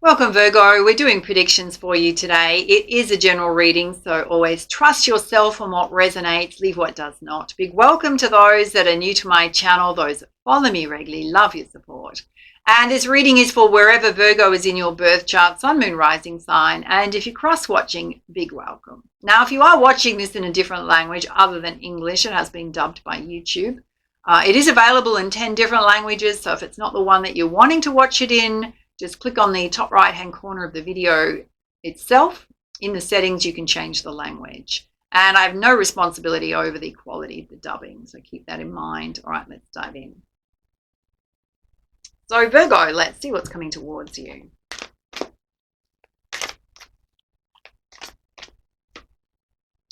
Welcome, Virgo. We're doing predictions for you today. It is a general reading, so always trust yourself on what resonates, leave what does not. Big welcome to those that are new to my channel, those that follow me regularly. Love your support. And this reading is for wherever Virgo is in your birth chart, sun, moon, rising sign. And if you're cross-watching, big welcome. Now, if you are watching this in a different language other than English, it has been dubbed by YouTube. It is available in 10 different languages, so if it's not the one that you're wanting to watch it in, just click on the top right-hand corner of the video itself. In the settings, you can change the language. And I have no responsibility over the quality of the dubbing, so keep that in mind. All right, let's dive in. So Virgo, let's see what's coming towards you.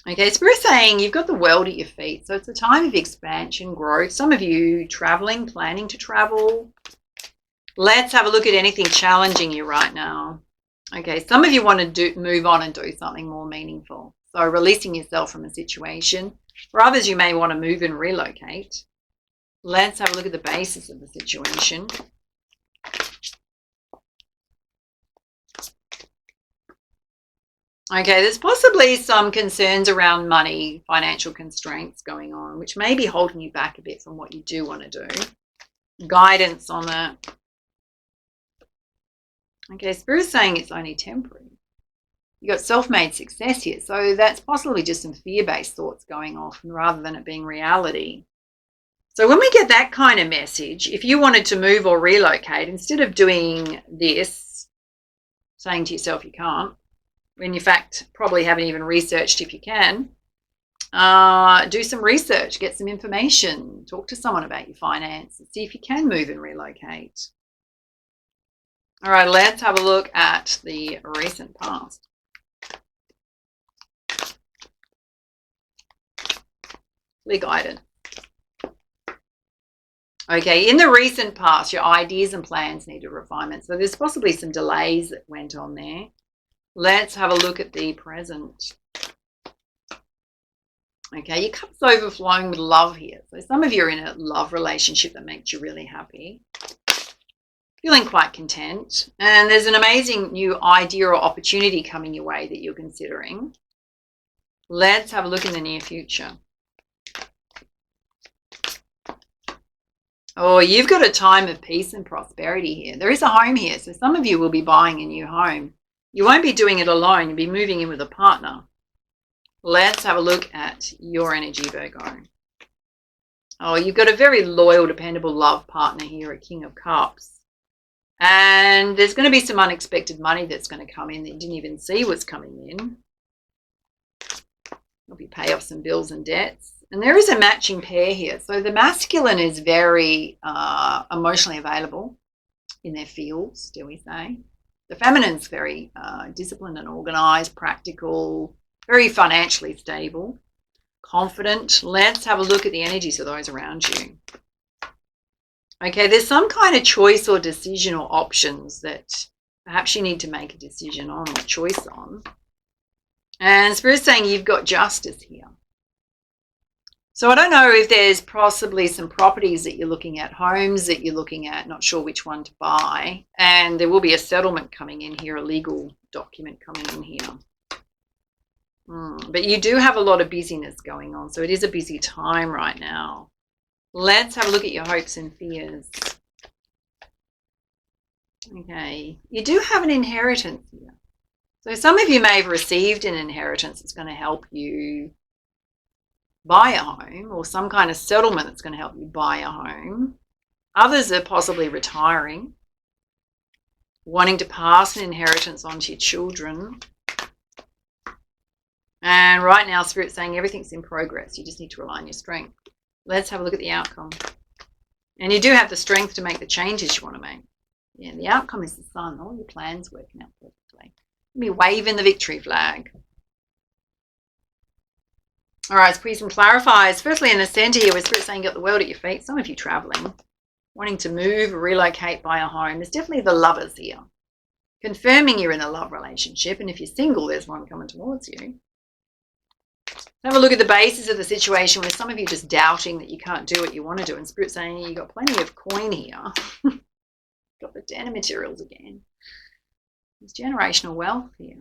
Okay, Spirit's saying you've got the world at your feet, so it's a time of expansion, growth. Some of you traveling, planning to travel. Let's have a look at anything challenging you right now. Okay, some of you want to move on and do something more meaningful. So releasing yourself from a situation. For others, you may want to move and relocate. Let's have a look at the basis of the situation. Okay, there's possibly some concerns around money, financial constraints going on, which may be holding you back a bit from what you do want to do. Guidance on that. Okay, Spirit's saying it's only temporary. You've got self-made success here, so that's possibly just some fear-based thoughts going off rather than it being reality. So when we get that kind of message, if you wanted to move or relocate, instead of doing this, saying to yourself you can't, when in fact probably haven't even researched if you can, do some research, get some information, talk to someone about your finances, see if you can move and relocate. All right, let's have a look at the recent past. Clear guidance. Okay, in the recent past, your ideas and plans needed refinement. So there's possibly some delays that went on there. Let's have a look at the present. Okay, your cup's overflowing with love here. So some of you are in a love relationship that makes you really happy. Feeling quite content, and there's an amazing new idea or opportunity coming your way that you're considering. Let's have a look in the near future. Oh, you've got a time of peace and prosperity here. There is a home here, so some of you will be buying a new home. You won't be doing it alone. You'll be moving in with a partner. Let's have a look at your energy, Virgo. Oh, you've got a very loyal, dependable love partner here, a King of Cups. And there's going to be some unexpected money that's going to come in that you didn't even see was coming in. You'll be pay off some bills and debts. And there is a matching pair here. So the masculine is very emotionally available in their fields, do we say. The feminine's very disciplined and organized, practical, very financially stable, confident. Let's have a look at the energies of those around you. Okay, there's some kind of choice or decision or options that perhaps you need to make a decision on or choice on. And Spirit's saying you've got justice here. So I don't know if there's possibly some properties that you're looking at, homes that you're looking at, not sure which one to buy. And there will be a settlement coming in here, a legal document coming in here. But you do have a lot of busyness going on, so it is a busy time right now. Let's have a look at your hopes and fears. Okay, you do have an inheritance here. So some of you may have received an inheritance that's going to help you buy a home, or some kind of settlement that's going to help you buy a home. Others are possibly retiring, wanting to pass an inheritance on to your children. And right now, Spirit's saying everything's in progress. You just need to rely on your strength. Let's have a look at the outcome. And you do have the strength to make the changes you want to make. Yeah, the outcome is the sun. All your plans working out perfectly. Be waving the victory flag. All right, squeeze and clarifies. Firstly, in the center here, where Spirit's saying you got the world at your feet. Some of you traveling, wanting to move, relocate, buy a home. There's definitely the lovers here. Confirming you're in a love relationship. And if you're single, there's one coming towards you. Have a look at the basis of the situation where some of you are just doubting that you can't do what you want to do. And Spirit's saying you've got plenty of coin here. Got the 10 of materials again. There's generational wealth here.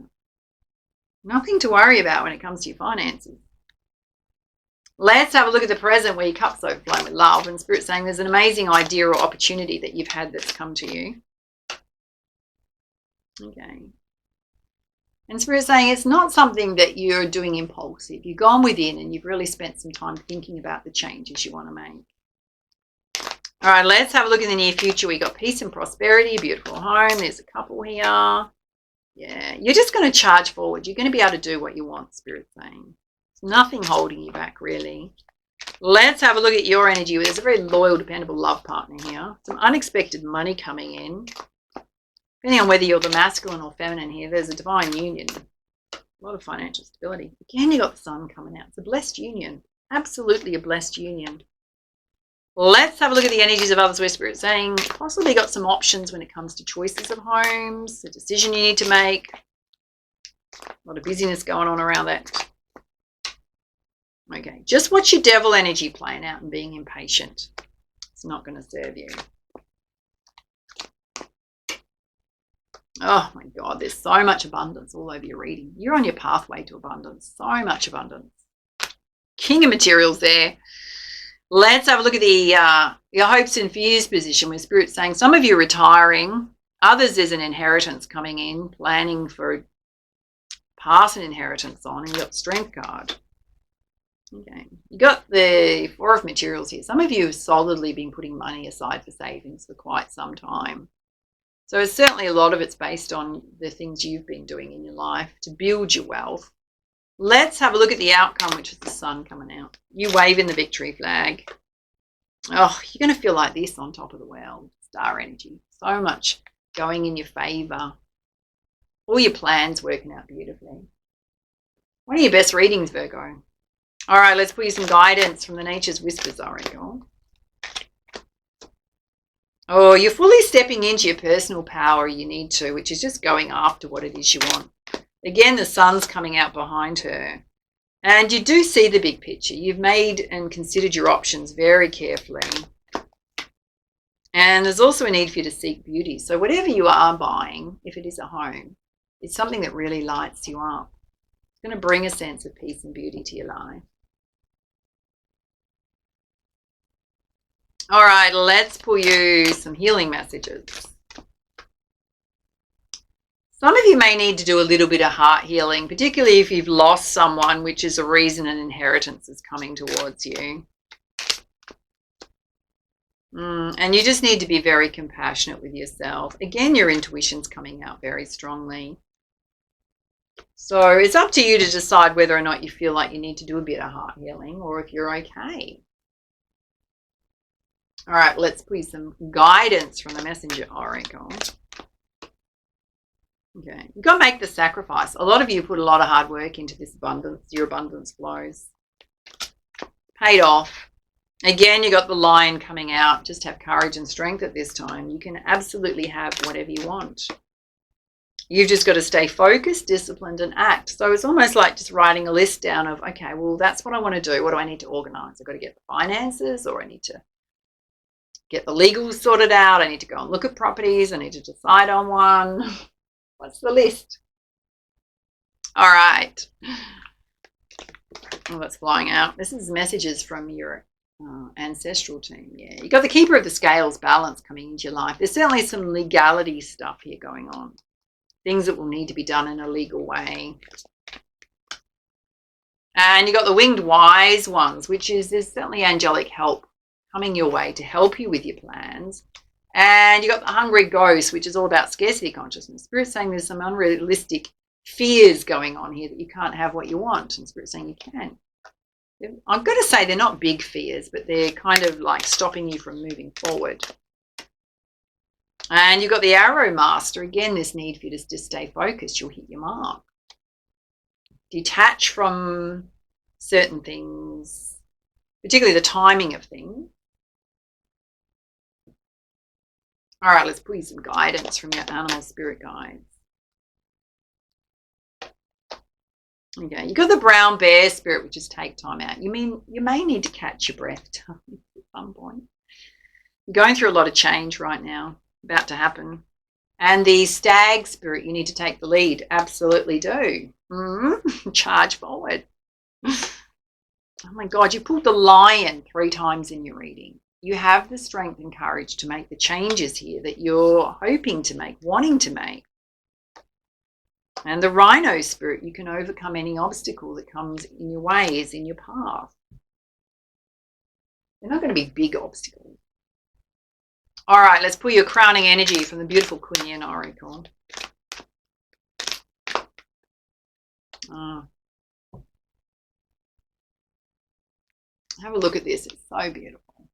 Nothing to worry about when it comes to your finances. Let's have a look at the present where your cup's overflowing with love, and Spirit's saying there's an amazing idea or opportunity that you've had that's come to you. Okay. And Spirit's saying it's not something that you're doing impulsive. You've gone within and you've really spent some time thinking about the changes you want to make. All right, let's have a look in the near future. We got peace and prosperity, a beautiful home. There's a couple here. Yeah, you're just going to charge forward. You're going to be able to do what you want, Spirit's saying. There's nothing holding you back, really. Let's have a look at your energy. There's a very loyal, dependable love partner here. Some unexpected money coming in. Depending on whether you're the masculine or feminine here, there's a divine union. A lot of financial stability. Again, you got the sun coming out. It's a blessed union. Absolutely a blessed union. Let's have a look at the energies of others where Spirit's saying possibly got some options when it comes to choices of homes, a decision you need to make. A lot of busyness going on around that. Okay, just watch your devil energy playing out and being impatient. It's not going to serve you. Oh my God, there's so much abundance all over your reading. You're on your pathway to abundance. So much abundance. King of materials there. Let's have a look at the your hopes and fears position where Spirit's saying some of you are retiring. Others, there's an inheritance coming in, planning for pass an inheritance on, and you've got Strength card. Okay, you got the Four of Materials here. Some of you have solidly been putting money aside for savings for quite some time. So it's certainly a lot of it's based on the things you've been doing in your life to build your wealth. Let's have a look at the outcome, which is the sun coming out. You waving the victory flag. Oh, you're going to feel like this on top of the world. Star energy. So much going in your favor. All your plans working out beautifully. One of your best readings, Virgo. All right, let's put you some guidance from the Nature's Whispers Oracle. Oh, you're fully stepping into your personal power you need to, which is just going after what it is you want. Again, the sun's coming out behind her. And you do see the big picture. You've made and considered your options very carefully. And there's also a need for you to seek beauty. So whatever you are buying, if it is a home, it's something that really lights you up. It's going to bring a sense of peace and beauty to your life. All right, let's pull you some healing messages. Some of you may need to do a little bit of heart healing, particularly if you've lost someone, which is a reason an inheritance is coming towards you. And you just need to be very compassionate with yourself. Again, your intuition's coming out very strongly. So it's up to you to decide whether or not you feel like you need to do a bit of heart healing or if you're okay. All right, let's put some guidance from the Messenger Oracle. Okay, you've got to make the sacrifice. A lot of you put a lot of hard work into this abundance. Your abundance flows. Paid off. Again, you got the Lion coming out. Just have courage and strength at this time. You can absolutely have whatever you want. You've just got to stay focused, disciplined, and act. So it's almost like just writing a list down of, okay, well, that's what I want to do. What do I need to organize? I've got to get the finances, or I need to get the legals sorted out. I need to go and look at properties. I need to decide on one. What's the list? All right. Oh, that's flying out. This is messages from your ancestral team. Yeah, you got the Keeper of the Scales balance coming into your life. There's certainly some legality stuff here going on. Things that will need to be done in a legal way. And you got the Winged Wise Ones, which is there's certainly angelic help coming your way to help you with your plans. And you got the Hungry Ghost, which is all about scarcity consciousness. Spirit's saying there's some unrealistic fears going on here that you can't have what you want. And Spirit's saying you can. I'm going to say they're not big fears, but they're kind of like stopping you from moving forward. And you've got the Arrow Master. Again, this need for you to just stay focused. You'll hit your mark. Detach from certain things, particularly the timing of things. All right, let's put you some guidance from your animal spirit guides. Okay, you got the Brown Bear Spirit, which is take time out. You may need to catch your breath at some point. You're going through a lot of change right now, about to happen. And the stag spirit, you need to take the lead. Absolutely do. Charge forward. Oh my God, you pulled the lion 3 times in your reading. You have the strength and courage to make the changes here that you're hoping to make, wanting to make. And the rhino spirit, you can overcome any obstacle that comes in your way, is in your path. They're not going to be big obstacles. All right, let's pull your crowning energy from the beautiful Queen Yin Oracle. Have a look at this. It's so beautiful.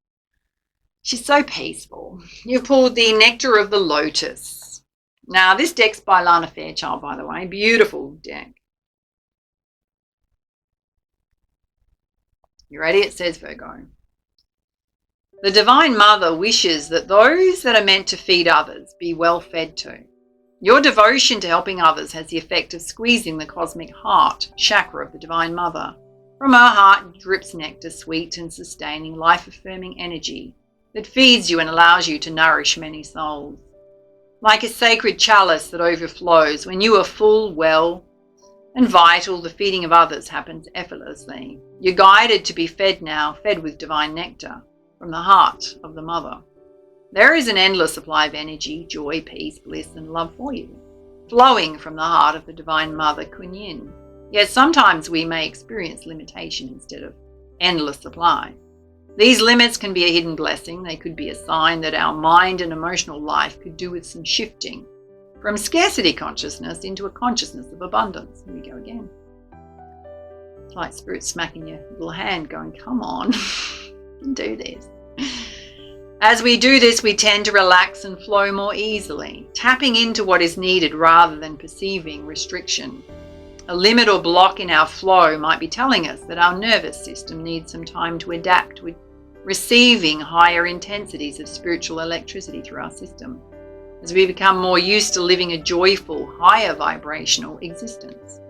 She's so peaceful. You've pulled the Nectar of the Lotus. Now, this deck's by Lana Fairchild, by the way. Beautiful deck. You ready? It says, Virgo. The Divine Mother wishes that those that are meant to feed others be well fed too. Your devotion to helping others has the effect of squeezing the cosmic heart chakra of the Divine Mother. From her heart drips nectar, sweet and sustaining, life-affirming energy that feeds you and allows you to nourish many souls. Like a sacred chalice that overflows, when you are full, well, and vital, the feeding of others happens effortlessly. You're guided to be fed now, fed with divine nectar from the heart of the Mother. There is an endless supply of energy, joy, peace, bliss, and love for you, flowing from the heart of the Divine Mother, Kuan Yin. Yet sometimes we may experience limitation instead of endless supply. These limits can be a hidden blessing. They could be a sign that our mind and emotional life could do with some shifting from scarcity consciousness into a consciousness of abundance. Here we go again. It's like Spirit smacking your little hand going, come on, you can do this. As we do this, we tend to relax and flow more easily, tapping into what is needed rather than perceiving restriction. A limit or block in our flow might be telling us that our nervous system needs some time to adapt with receiving higher intensities of spiritual electricity through our system, as we become more used to living a joyful, higher vibrational existence.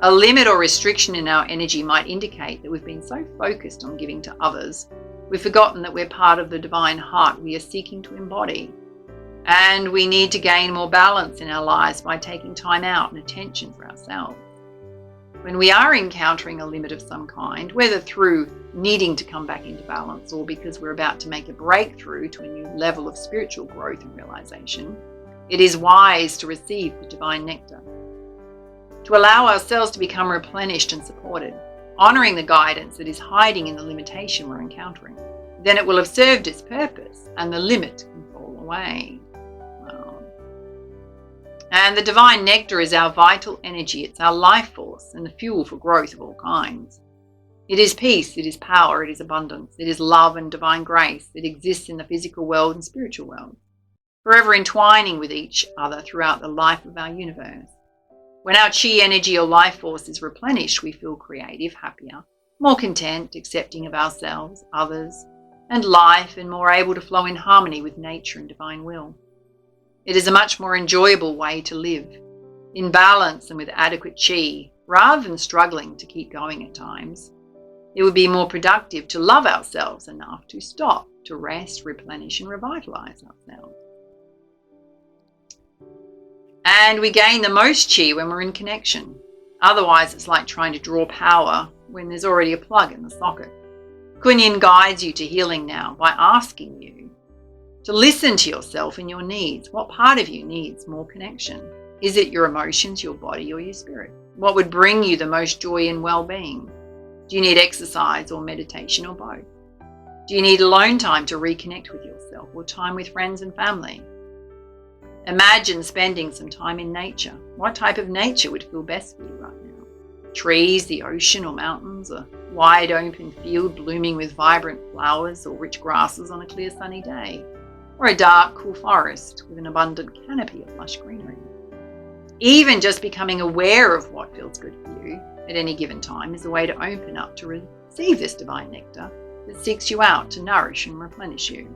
A limit or restriction in our energy might indicate that we've been so focused on giving to others, we've forgotten that we're part of the divine heart we are seeking to embody. And we need to gain more balance in our lives by taking time out and attention for ourselves. When we are encountering a limit of some kind, whether through needing to come back into balance or because we're about to make a breakthrough to a new level of spiritual growth and realization, it is wise to receive the divine nectar, to allow ourselves to become replenished and supported, honoring the guidance that is hiding in the limitation we're encountering. Then it will have served its purpose and the limit can fall away. And the divine nectar is our vital energy. It's our life force and the fuel for growth of all kinds. It is peace, it is power, it is abundance, it is love and divine grace. It exists in the physical world and spiritual world, forever entwining with each other throughout the life of our universe. When our chi energy or life force is replenished, we feel creative, happier, more content, accepting of ourselves, others, and life, and more able to flow in harmony with nature and divine will. It is a much more enjoyable way to live, in balance and with adequate chi, rather than struggling to keep going at times. It would be more productive to love ourselves enough to stop, to rest, replenish, and revitalize ourselves. And we gain the most chi when we're in connection. Otherwise, it's like trying to draw power when there's already a plug in the socket. Kuan Yin guides you to healing now by asking you to listen to yourself and your needs. What part of you needs more connection? Is it your emotions, your body, or your spirit? What would bring you the most joy and well-being? Do you need exercise or meditation or both? Do you need alone time to reconnect with yourself or time with friends and family? Imagine spending some time in nature. What type of nature would feel best for you right now? Trees, the ocean, or mountains? A wide open field blooming with vibrant flowers or rich grasses on a clear sunny day? Or a dark, cool forest with an abundant canopy of lush greenery? Even just becoming aware of what feels good for you at any given time is a way to open up to receive this divine nectar that seeks you out to nourish and replenish you.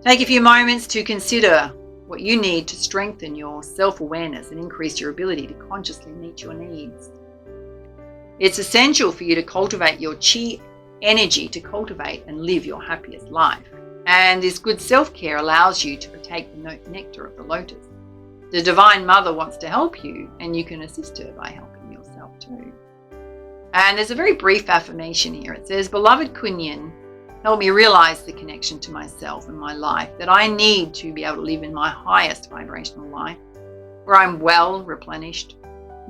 Take a few moments to consider what you need to strengthen your self-awareness and increase your ability to consciously meet your needs. It's essential for you to cultivate your chi energy to cultivate and live your happiest life. And this good self-care allows you to partake the nectar of the lotus. The Divine Mother wants to help you, and you can assist her by helping yourself too. And there's a very brief affirmation here. It says, "Beloved Kunyin, help me realize the connection to myself and my life that I need to be able to live in my highest vibrational life, where I'm well replenished,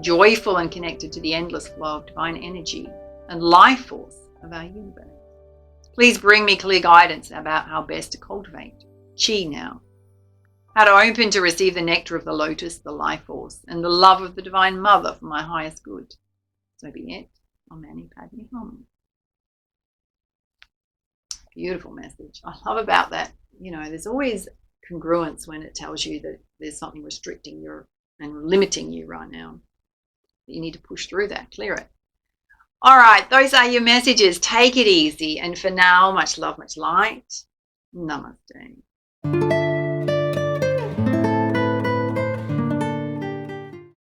joyful and connected to the endless flow of divine energy and life force of our universe. Please bring me clear guidance about how best to cultivate Qi now, how to open to receive the nectar of the lotus, the life force, and the love of the Divine Mother for my highest good. So be it. Mani Padme Hum." Beautiful message. I love about that. There's always congruence when it tells you that there's something restricting you and limiting you right now. You need to push through that, clear it. All right, those are your messages. Take it easy. And for now, much love, much light. Namaste.